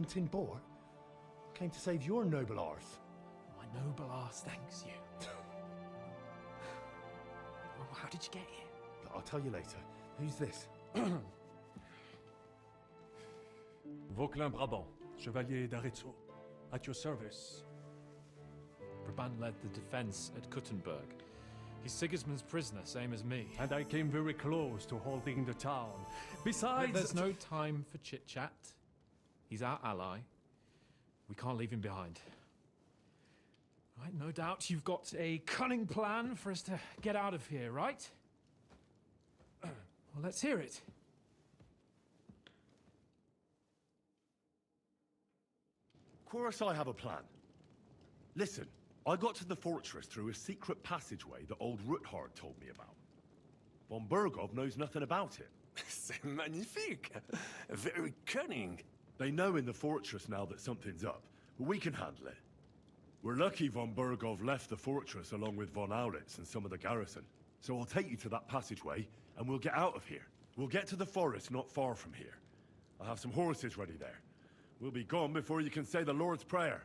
hunting boar? Came to save your noble arse. My noble arse thanks you. Well, how did you get here? I'll tell you later. Who's this? Vauquelin-Brabant, Chevalier d'Arezzo. At your service. Brabant led the defense at Kuttenberg. He's Sigismund's prisoner, same as me. And I came very close to holding the town. Besides... There's no time for chit-chat. He's our ally. We can't leave him behind. Right, no doubt you've got a cunning plan for us to get out of here, right? Well, let's hear it. Of course I have a plan. Listen, I got to the fortress through a secret passageway that old Ruthard told me about. Von Bergov knows nothing about it. C'est magnifique! Very cunning. They know in the fortress now that something's up, but we can handle it. We're lucky von Bergov left the fortress along with von Aulitz and some of the garrison. So I'll take you to that passageway, and we'll get out of here. We'll get to the forest not far from here. I'll have some horses ready there. We'll be gone before you can say the Lord's Prayer.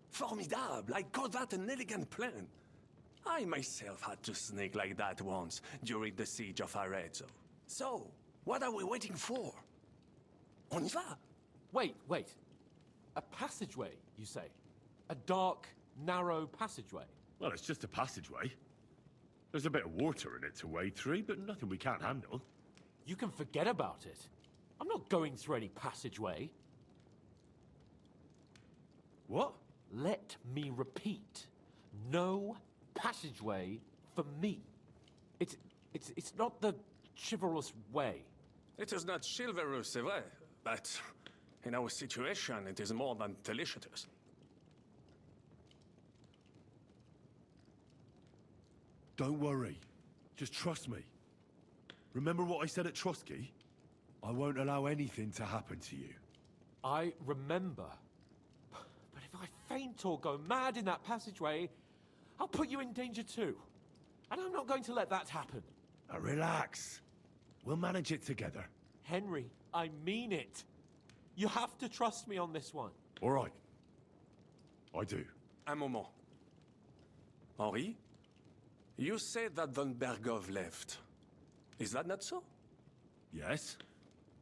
Formidable! I call that an elegant plan. I myself had to sneak like that once during the siege of Arezzo. So, what are we waiting for? On y va? Wait. A passageway, you say? A dark, narrow passageway? Well, it's just a passageway. There's a bit of water in it to wade through, but nothing we can't handle. You can forget about it. I'm not going through any passageway. What? Let me repeat. No passageway for me. It's not the chivalrous way. It is not chivalrous, c'est vrai, but in our situation, it is more than delicious. Don't worry. Just trust me. Remember what I said at Trotsky? I won't allow anything to happen to you. I remember. But if I faint or go mad in that passageway, I'll put you in danger too. And I'm not going to let that happen. Now relax. We'll manage it together. Henry, I mean it. You have to trust me on this one. All right. I do. Un moment. Henri? You said that von Bergov left. Is that not so? Yes?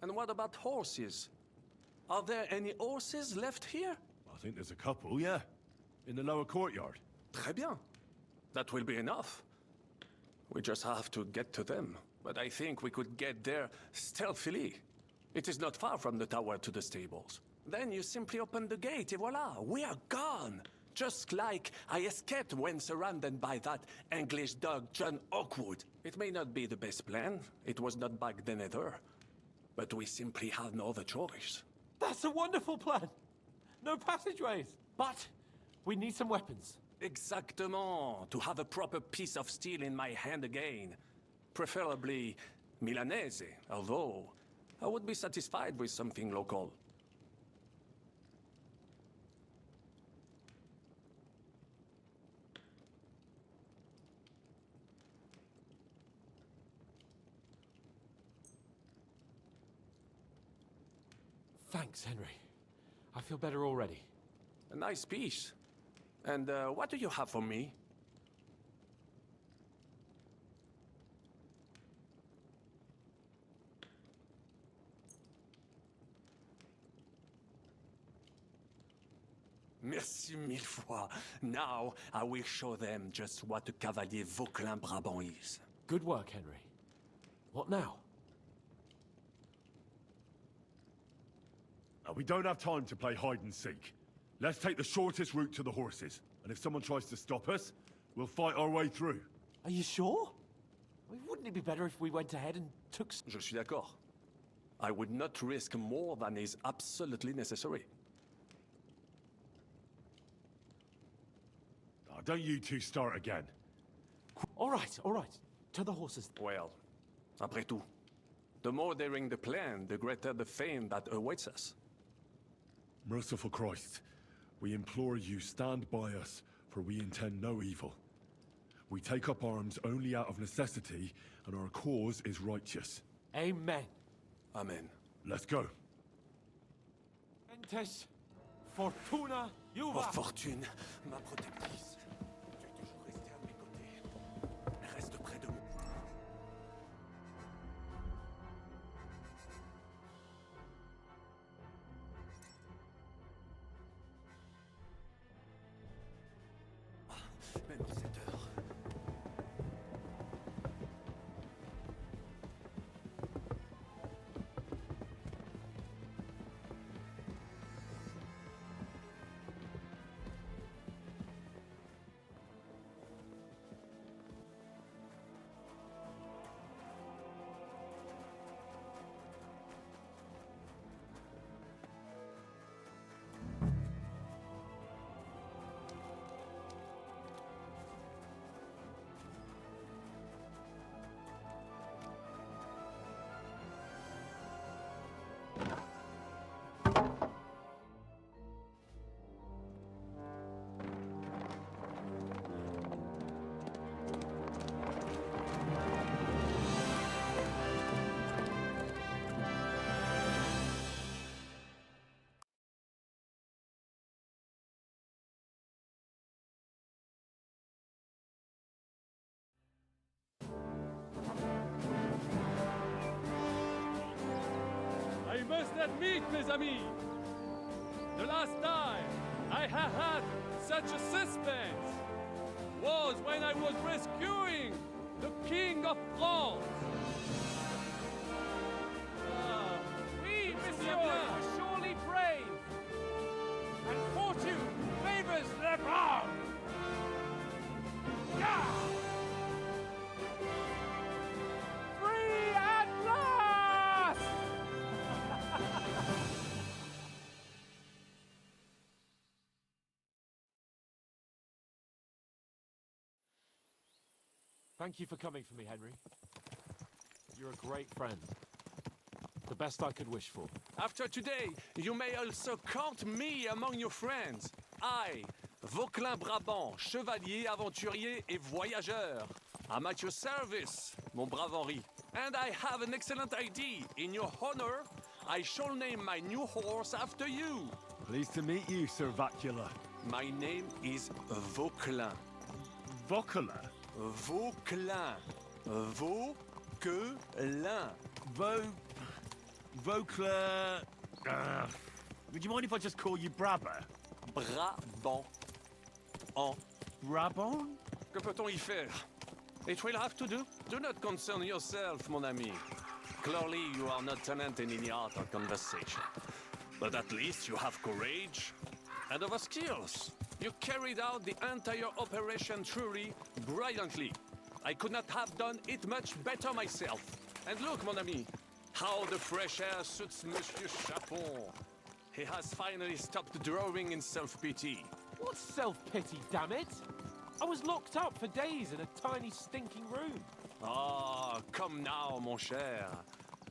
And what about horses? Are there any horses left here? I think there's a couple, yeah. In the lower courtyard. Très bien. That will be enough. We just have to get to them. But I think we could get there stealthily. It is not far from the tower to the stables. Then you simply open the gate, et voila, we are gone! Just like I escaped when surrounded by that English dog John Oakwood. It may not be the best plan, it was not back then either. But we simply had no other choice. That's a wonderful plan. No passageways. But we need some weapons. Exactement. To have a proper piece of steel in my hand again. Preferably Milanese, although I would be satisfied with something local. Thanks, Henry. I feel better already. A nice piece. And what do you have for me? Merci mille fois. Now I will show them just what a Cavalier Vauquelin-Brabant is. Good work, Henry. What now? Now, we don't have time to play hide and seek. Let's take the shortest route to the horses. And if someone tries to stop us, we'll fight our way through. Are you sure? I mean, wouldn't it be better if we went ahead and took... Je suis d'accord. I would not risk more than is absolutely necessary. Oh, don't you two start again. All right. To the horses. Well, après tout, the more daring the plan, the greater the fame that awaits us. Merciful Christ, we implore you, stand by us, for we intend no evil. We take up arms only out of necessity, and our cause is righteous. Amen. Amen. Let's go. Tes fortuna Oh, juva. fortune, ma protectrice. Tu es toujours resté à mes côtés. Reste près de moi. Même 7 heures. I must admit, mes amis, the last time I have had such a suspense was when I was rescuing the King of France. We, monsieur, are surely brave, and fortune favors the brave. Yeah! Free at last! Thank you for coming for me, Henry. You're a great friend. The best I could wish for. After today, you may also count me among your friends. I, Vauquelin Brabant, chevalier, aventurier et voyageur. I'm at your service, mon brave Henri. And I have an excellent idea. In your honor, I shall name my new horse after you. Pleased to meet you, Sir Vacula. My name is Vauquelin. Vocula? Vauquelin. Vauquelin. Vocla... would you mind if I just call you Brabber? Brabant. En. Brabant? Que peut-on y faire? It will have to do. Do not concern yourself, mon ami. Clearly, you are not tenant in any art or conversation. But at least you have courage and other skills. You carried out the entire operation truly brilliantly. I could not have done it much better myself. And look, mon ami, how the fresh air suits Monsieur Chapon. He has finally stopped drawing in self-pity. What self-pity, damn it? I was locked up for days in a tiny stinking room. Ah, come now, mon cher.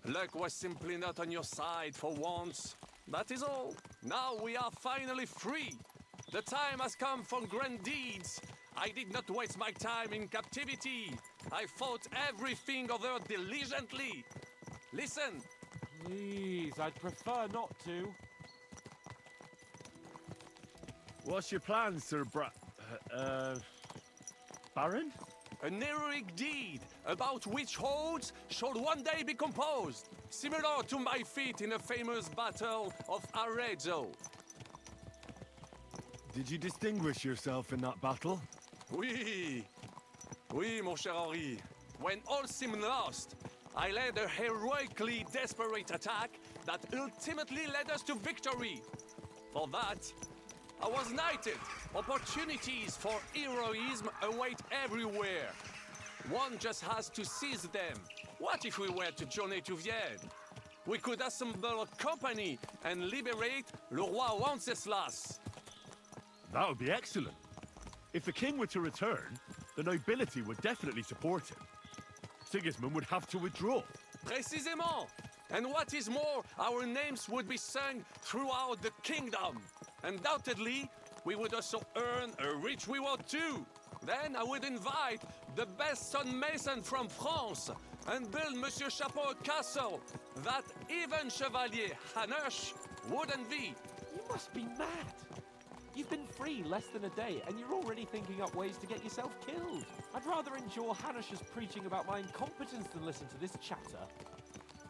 Luck was simply not on your side for once. That is all. Now we are finally free. The time has come for grand deeds. I did not waste my time in captivity. I fought everything over diligently. Listen. Please, I'd prefer not to. What's your plan, Sir Baron? An heroic deed about which odes shall one day be composed, similar to my feat in the famous Battle of Arezzo. Did you distinguish yourself in that battle? Oui, mon cher Henri. When all seemed lost, I led a heroically desperate attack that ultimately led us to victory. For that, I was knighted. Opportunities for heroism await everywhere. One just has to seize them. What if we were to journey to Vienne? We could assemble a company and liberate le roi Wenceslas. That would be excellent. If the king were to return, the nobility would definitely support him. Sigismund would have to withdraw. Précisément. And what is more, our names would be sung throughout the kingdom. Undoubtedly, we would also earn a rich reward too. Then I would invite the best stonemason from France and build Monsieur Chapeau a castle that even Chevalier Hanush would envy. must be mad. You've been free less than a day, and you're already thinking up ways to get yourself killed. I'd rather endure Hanish's preaching about my incompetence than listen to this chatter.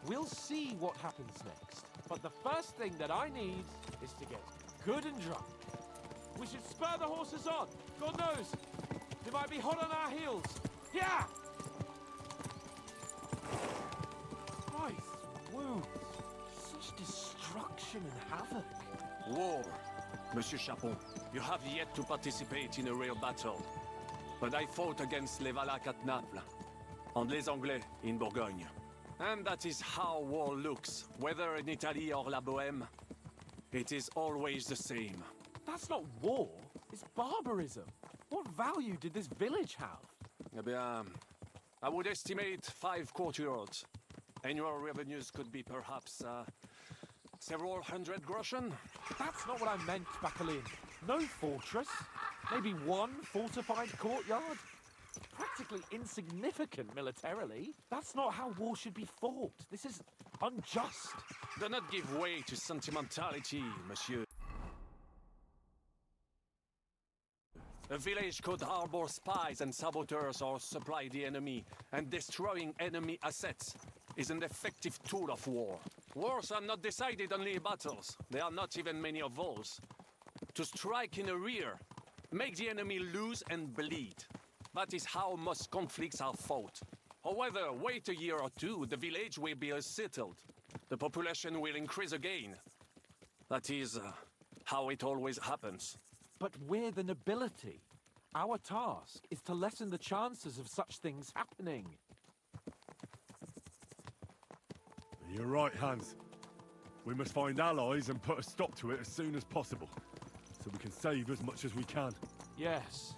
We'll see what happens next. But the first thing that I need is to get good and drunk. We should spur the horses on. God knows, they might be hot on our heels. Yeah! Christ, wounds. Such destruction and havoc. War. Monsieur Chapon, you have yet to participate in a real battle. But I fought against les Valaques at Naples, and les Anglais in Bourgogne. And that is how war looks, whether in Italy or La Bohème. It is always the same. That's not war, it's barbarism. What value did this village have? Eh bien, I would estimate 5 courtyards. Annual revenues could be perhaps several hundred groschen. That's not what I meant, Bacalin. No fortress. Maybe one fortified courtyard. Practically insignificant militarily. That's not how war should be fought. This is unjust. Do not give way to sentimentality, monsieur. A village could harbor spies and saboteurs or supply the enemy, and destroying enemy assets is an effective tool of war. Wars are not decided only in battles. There are not even many of those. To strike in the rear, make the enemy lose and bleed. That is how most conflicts are fought. However, wait a year or two, the village will be settled. The population will increase again. That is how it always happens. But we're the nobility. Our task is to lessen the chances of such things happening. You're right, Hans. We must find allies and put a stop to it as soon as possible, so we can save as much as we can. Yes,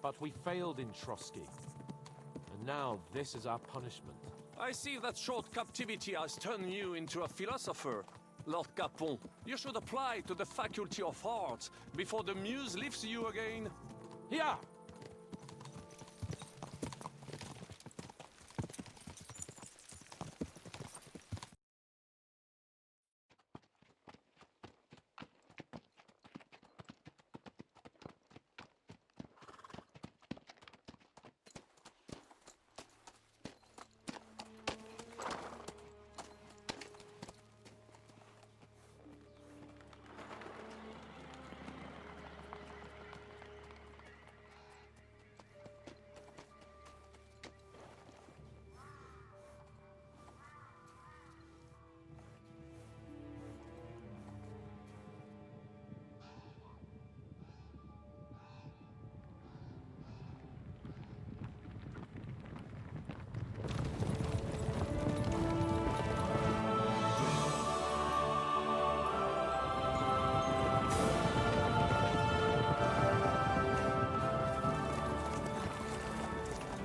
but we failed in Trotsky. And now this is our punishment. I see that short captivity has turned you into a philosopher, Lord Capon. You should apply to the Faculty of Arts before the muse lifts you again. Yeah!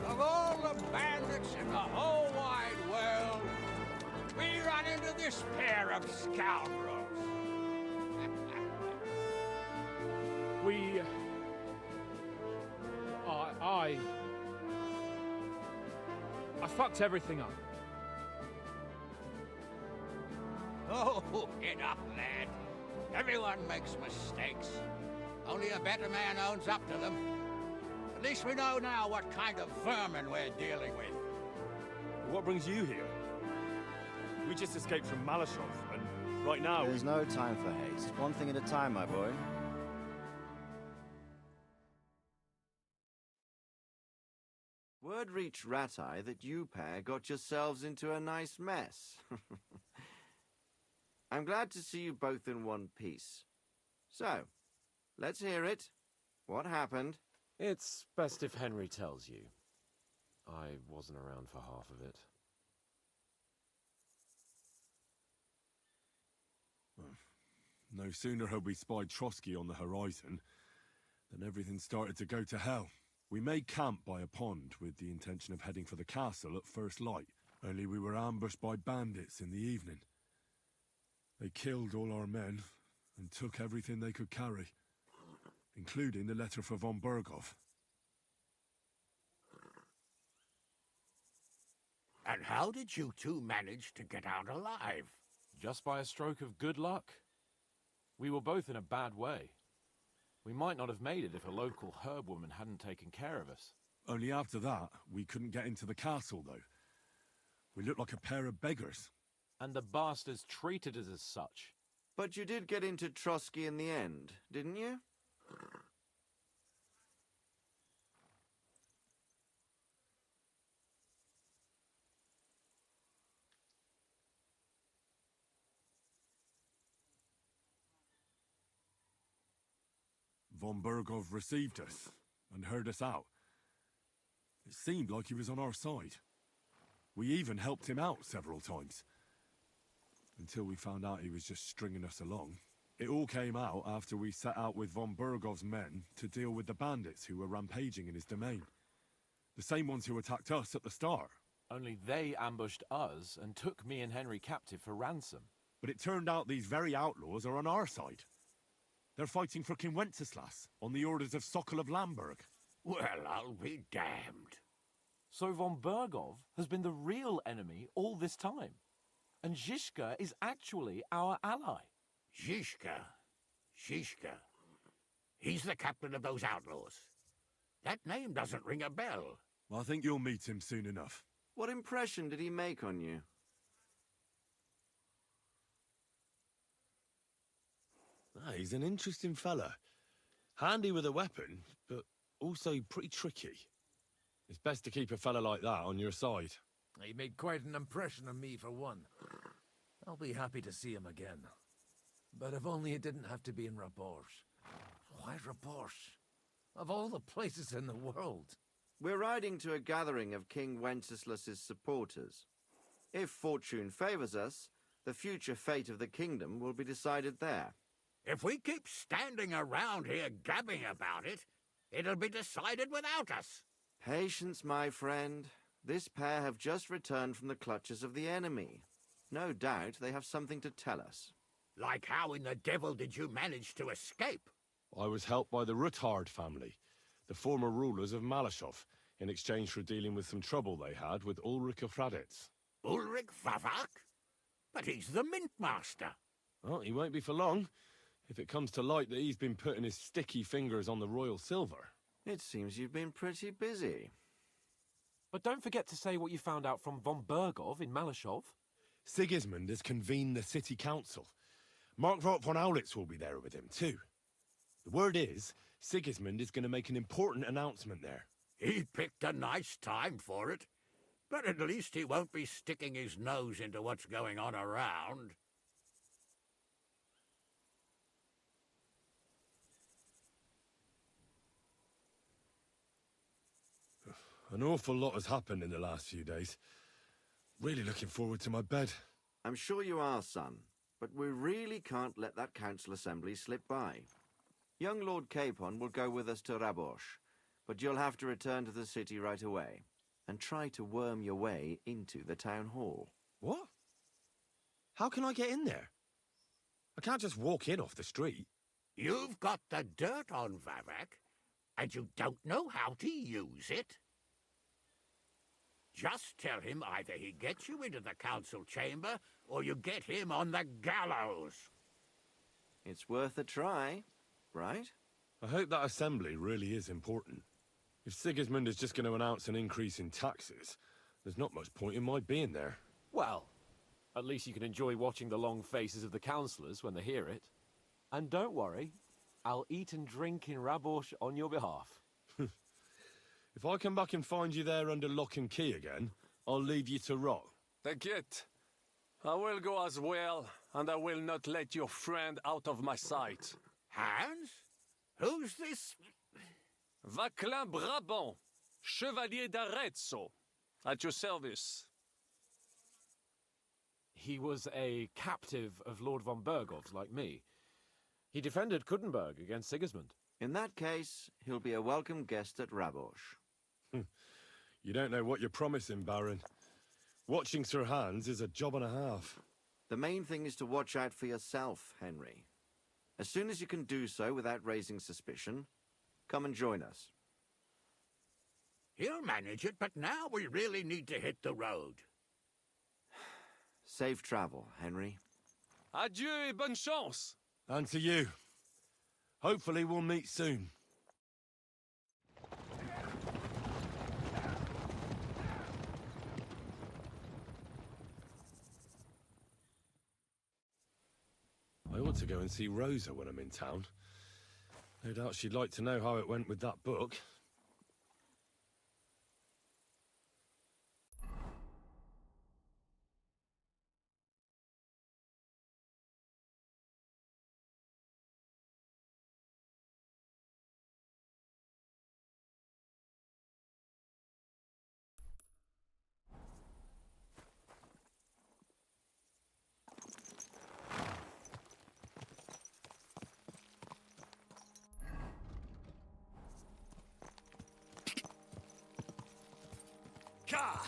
Of all the bandits in the whole wide world, we run into this pair of scoundrels. I fucked everything up. Oh, get up, lad. Everyone makes mistakes. Only a better man owns up to them. At least we know now what kind of vermin we're dealing with. What brings you here? We just escaped from Malashov, and right now There's no time for haste. One thing at a time, my boy. Word reached Rat-Eye that you pair got yourselves into a nice mess. I'm glad to see you both in one piece. So, let's hear it. What happened? It's best if Henry tells you. I wasn't around for half of it. No sooner had we spied Trotsky on the horizon than everything started to go to hell. We made camp by a pond with the intention of heading for the castle at first light, only we were ambushed by bandits in the evening. They killed all our men and took everything they could carry, including the letter for von Berghoff. And how did you two manage to get out alive? Just by a stroke of good luck. We were both in a bad way. We might not have made it if a local herb woman hadn't taken care of us. Only after that, we couldn't get into the castle, though. We looked like a pair of beggars. And the bastards treated us as such. But you did get into Trotsky in the end, didn't you? Von Bergov received us and heard us out. It seemed like he was on our side. We even helped him out several times. Until we found out he was just stringing us along. It all came out after we set out with Von Bergov's men to deal with the bandits who were rampaging in his domain. The same ones who attacked us at the start. Only they ambushed us and took me and Henry captive for ransom. But it turned out these very outlaws are on our side. They're fighting for King Wenceslas on the orders of Sokol of Lamberg. Well, I'll be damned. So Von Bergov has been the real enemy all this time. And Zizka is actually our ally. Zizka. He's the captain of those outlaws. That name doesn't ring a bell. Well, I think you'll meet him soon enough. What impression did he make on you? He's an interesting fella. Handy with a weapon, but also pretty tricky. It's best to keep a fella like that on your side. He made quite an impression on me, for one. I'll be happy to see him again. But if only it didn't have to be in Rabosh. Why Rabosh? Of all the places in the world. We're riding to a gathering of King Wenceslas's supporters. If fortune favors us, the future fate of the kingdom will be decided there. If we keep standing around here gabbing about it, it'll be decided without us. Patience, my friend. This pair have just returned from the clutches of the enemy. No doubt they have something to tell us. Like how in the devil did you manage to escape? I was helped by the Ruthard family, the former rulers of Malashov, in exchange for dealing with some trouble they had with Ulrich of Raditz. Ulrich Vavak? But he's the mint master. Well, he won't be for long, if it comes to light that he's been putting his sticky fingers on the royal silver. It seems you've been pretty busy. But don't forget to say what you found out from Von Bergov in Malashov. Sigismund has convened the city council. Markvart von Aulitz will be there with him, too. The word is, Sigismund is going to make an important announcement there. He picked a nice time for it. But at least he won't be sticking his nose into what's going on around. An awful lot has happened in the last few days. Really looking forward to my bed. I'm sure you are, son. But we really can't let that council assembly slip by. Young Lord Capon will go with us to Rabosh, but you'll have to return to the city right away and try to worm your way into the town hall. What? How can I get in there? I can't just walk in off the street. You've got the dirt on Vavak, and you don't know how to use it. Just tell him either he gets you into the council chamber, or you get him on the gallows. It's worth a try, right? I hope that assembly really is important. If Sigismund is just going to announce an increase in taxes, there's not much point in my being there. Well, at least you can enjoy watching the long faces of the councillors when they hear it. And don't worry, I'll eat and drink in Rabosh on your behalf. If I come back and find you there under lock and key again, I'll leave you to rot. T'inquiète. I will go as well, and I will not let your friend out of my sight. Hans? Who's this? Vaclin Brabant, Chevalier d'Arezzo, at your service. He was a captive of Lord von Bergov's, like me. He defended Kuttenberg against Sigismund. In that case, he'll be a welcome guest at Rabosh. You don't know what you're promising, Baron. Watching Sir Hans is a job and a half. The main thing is to watch out for yourself, Henry. As soon as you can do so without raising suspicion, come and join us. He'll manage it, but now we really need to hit the road. Safe travel, Henry. Adieu et bonne chance. And to you. Hopefully we'll meet soon. I ought to go and see Rosa when I'm in town. No doubt she'd like to know how it went with that book. Ka!